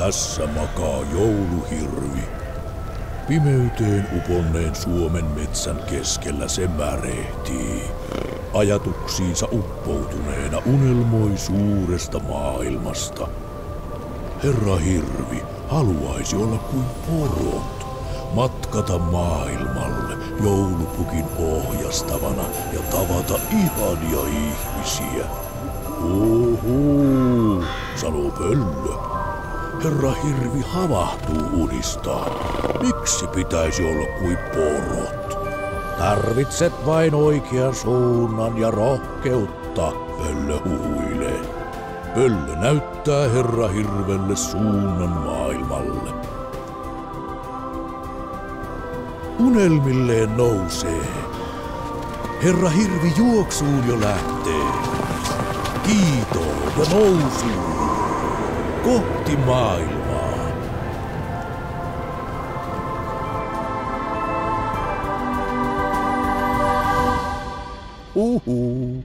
Tässä makaa jouluhirvi. Pimeyteen uponneen Suomen metsän keskellä se märehtii. Ajatuksiinsa uppoutuneena unelmoi suuresta maailmasta. Herra Hirvi haluaisi olla kuin porot, matkata maailmalle joulupukin ohjastavana ja tavata ihania ihmisiä. Oho, sanoo pöllö. Herra Hirvi havahtuu unistaan. Miksi pitäisi olla kuin porot? Tarvitset vain oikean suunnan ja rohkeutta, pöllö huuilee. Pöllö näyttää Herra Hirvelle suunnan maailmalle. Unelmilleen nousee. Herra Hirvi juoksuun jo lähtee. Kiitoon ja nousuun. Kohti maailmaa. Uhu.